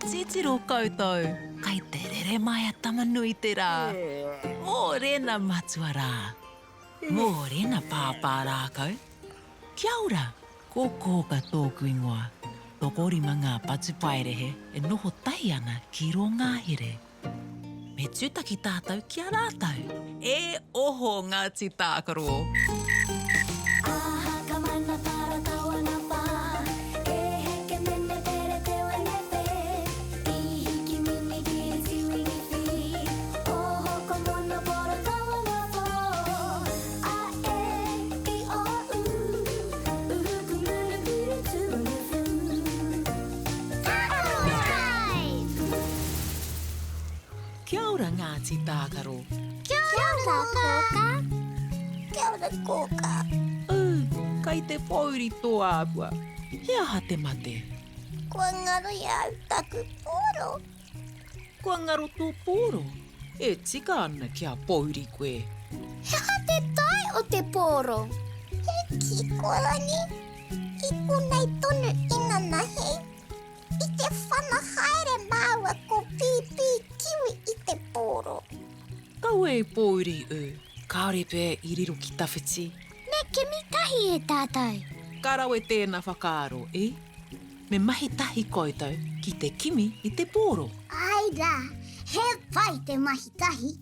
Titiro koutou. Kai te rere mai a tamanui te rā. Mō rena matuara. Mō rena pāpā rākau. Kia ora, ko kōka tōku ingoa. Tōko rima ngā patu pairehe e noho tai ana ki ro ngāhere. Me tūtaki tātou kia rātou. E oho Ngāti Tākaro. Kia ora Ngāti Tākaro. Kia ora, kōka. Kia ora, kōka. Kai te pauri tō āpua. Hea ha te mate. Kua ngaro i au taku pōro. Kua ngaro tō pōro. E tika ana kia pauri koe. Hea te tai o te pōro. He kikorangi. I punei tonu ina nahi. I te whana haere māua ko pipi kiwi i te pōro. Kau e pauri Kāore pē i riro ki tawhiti. Me kimi tahi e tātou. Karau e tēnā whakaaro, Me mahi tahi koutou ki te kimi i te pōro. Ai rā, he pai te mahi tahi.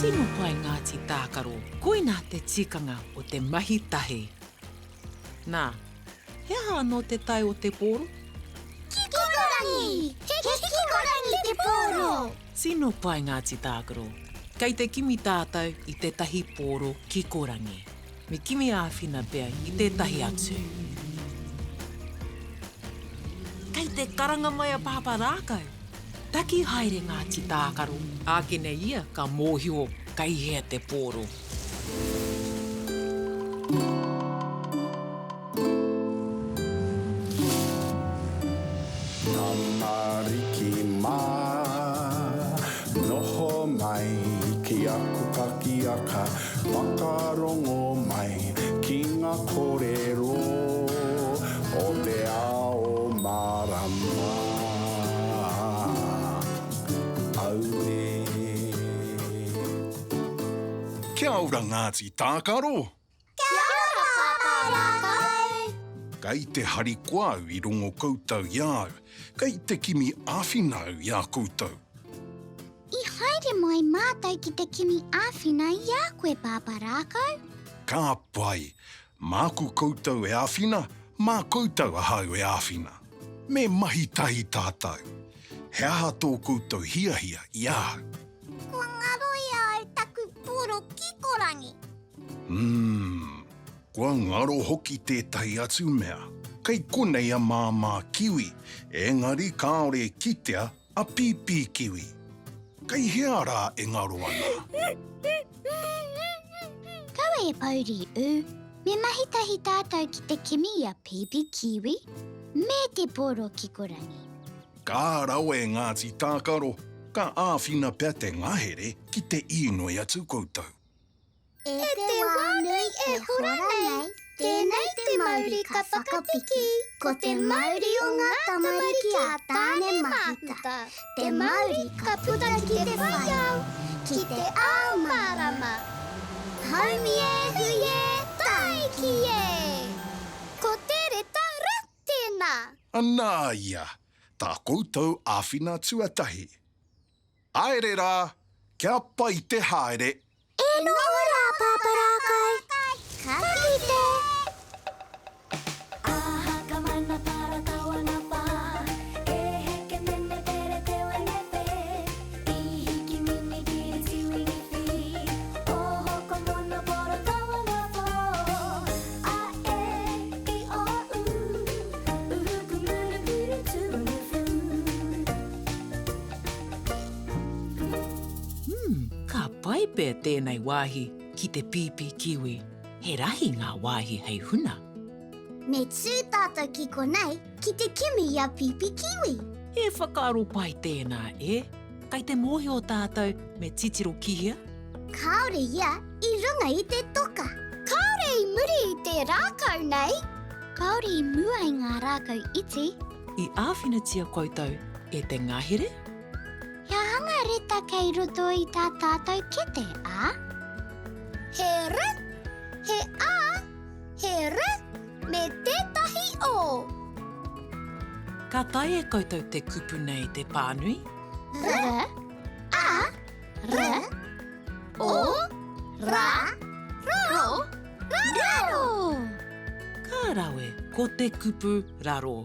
Tino pai Ngāti Tākaro, koina te tikanga o te mahi tahi. Nā, hea anō te tai o te pōro? Kikorangi! He kikorangi te pōro! Tino pai Ngāti Tākaro, kei te kimi tātou i te tahi pōro kikorangi. Me kimi āwhina pea i te tahi atu. Kei te karanga mai a pāpā rākau. Taki haere Ngāti Tākaro, ākene ia ka mōhio kai hea te pōro. Ngā mariki mā, noho mai ki aku kakiaka, whakarongo mai ki ngā kōrero o te ao marama. Kia ora Ngāti Tākaro. Kia ora, pāpārākau. Kei te harikoa au i rongo koutou iau. Kei te kimi āwhina au ia koutou. I haere mai mātou ki te kimi āwhina i a koe, pāpārākau. Ka pai, māku koutou e āwhina, mā koutou ahau e āwhina. Me mahi tahi tātou. He aha tō koutou hiahia i ahau. Kua ngaro i au taku pōro kikorangi. Kua ngaro hoki tētahi atu mea. Kei konei a māmā kiwi, engari kāore kitea a pipi kiwi. Kei hea rā e ngaro ana. Kaua e pauri me mahi tahi tātou ki te kimi a pipi kiwi, me te pōro kikorangi. Kā rau e Ngāti Tākaro, Ka āwhina pea te ngahere ki te inoe atu koutou. E te wānui e hora nei, tēnei te Māori ka whakapiki, ko te Māori o ngā tamariki a tāne mahuta. Te Māori ka puta ki te whaiau, ki te ao marama. Haumi e hui e, tai ki e. Ko tere taura tēnā. Anā ia, tā koutou āwhina tuatahi. Haere rā, kia pai te haere. E noho rā pāparākai. Ka kite. Aha ka mana para tawana pa E heke mene pere te wanepe I hiki mini kiri tiwini pi O hoko mona pora tawana po A e I o u Uhuku mune piri tunu fu Ka pai pē tēnei wāhi ki te pipi kiwi. He rahi ngā wāhi hei huna. Me tū tātou ki konei, ki te kimi a pipi kiwi. E whakaaro pai tēnā Kai te mohi o tātou me titiro kihia. Kāore ia I runga I te toka. Kāore I muri I te rākau nei. Kāore I mua I ngā rākau iti. I āwhinatia koutou e te ngahere. Ia hanga reta kei roto I tā tātou kete, a? He ru, he a, he ru, me tētahi o. Ka tai e koutou te kupu nei te pānui. R, a, r, o, ra, ro, raro. Ka rawe ko te kupu raro.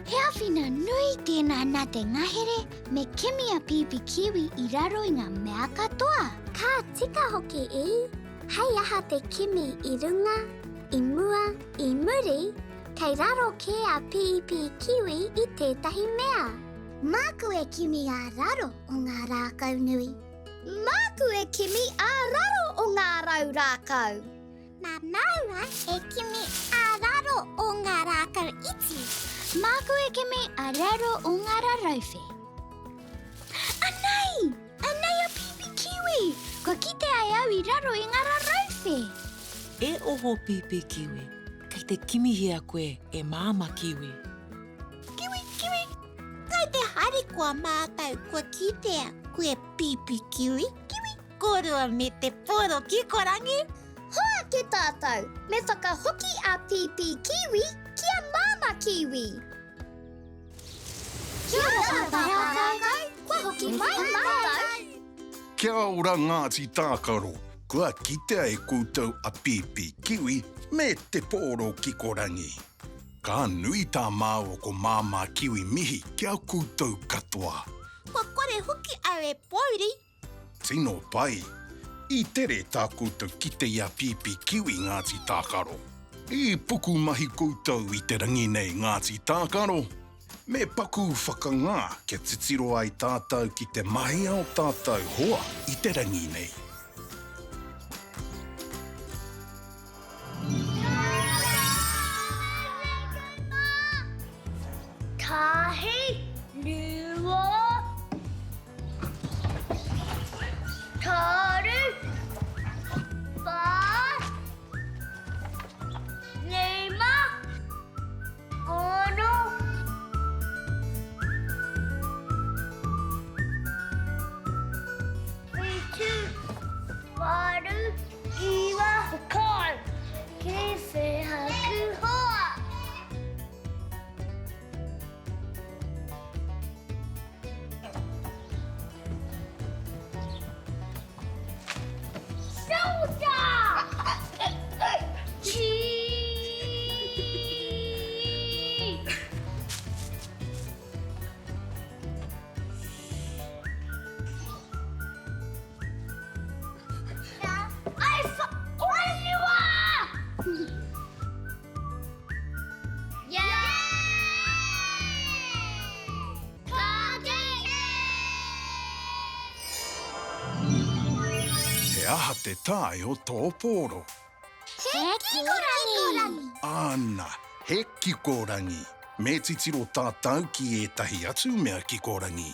He awhina nui tēnā nā te ngahere me kimi a pipi kiwi I raro I ngā mea katoa. Ka tika hoki I, hei aha te kimi I runga, I mua, I muri, kei raro ke a pipi kiwi I tētahi mea. Māku e kimi a raro o ngā rākau nui. Māku e kimi a raro o ngā rau rākau. Mā maua e kimi a raro o ngā rākau iti. Māku e kimi a raro o ngā rarauwhi. Anei! Anei a pipi kiwi! Ko kite ai au I raro I ngā rarauwhi. E oho pipi kiwi. Kei te kimihia koe e māma kiwi. Kiwi, kiwi! Kai te hari kua mātau kua kitea koe pipi kiwi. Kiwi! Korua me te poro kikorangi. Hoa ke tātou, me whakahoki a pipi kiwi kia māma kiwi. Kia ora tātou, kua hoki mai mātou. Kia ora Ngāti Tākaro. Kua kitea e koutou a pipi kiwi me te pōro kikorangi. Ka nui tā māo ko māma kiwi mihi kia koutou katoa. Kua kore hoki au e pouri. Tino pai. I tere tā koutou kite ia pipi kiwi Ngāti Tākaro. I puku mahi koutou I te rangi nei Ngāti Tākaro. Me paku whakangā ke titiro ai tātou ki te mahi o tātou hoa I te rangi nei. Tahi, lua, taru, wha, lima, ono, fitu, waru, iwa, kai, ke whehaku hoa. Aha te tae o tō pōro. He kikorangi! Ana, he kikorangi. Me titiro tātou ki etahi atu mea kikorangi.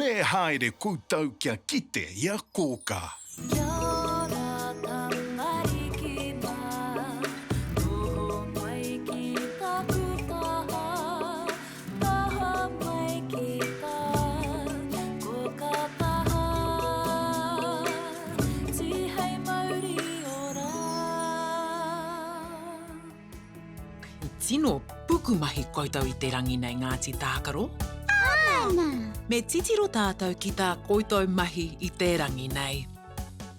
Me haere koutou kia kite ia kōka. Kia ora tangarikina, Noho mai ki taku taha, Taha mai ki tā koka taha, Tihei mauri ora. Tino puku mahi koutou I te rangi nei Ngāti Tākaro. Ana. Me titiro tātou ki tā koutou mahi I te rangi nei.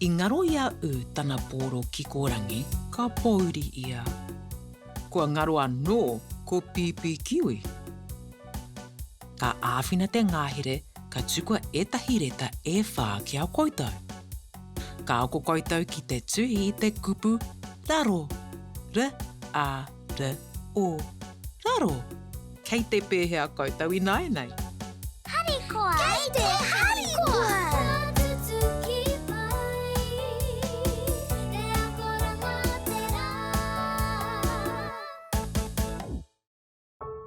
I ngaro ia tana pōro ki ko rangi, ka pouri ia. Kua ngaro anō ko pipi kiwi. Ka āwhina te ngāhere, ka tukua etahi reta whā ki au koutou. Ka oko koutou ki te tuhi I te kupu raro. R-A-R-O. Raro. Kei te pēhea koutou I naenei. Harikoa. Kei te harikoa. Tutuki mai, e akora ngā te rā.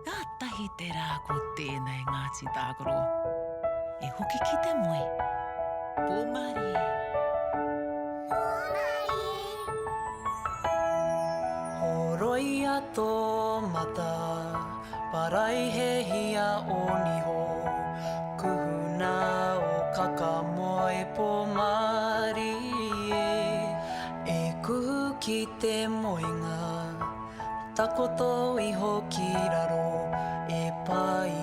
Ngā tahi te rā ko tēnei Ngāti Tākaro. E hoki ki te moe. Pōmari. Horoia tō mata, parai he hia o niho, kuhuna o kakamoe pōmari e kuhu ki te moenga, takoto iho ki raro, e pai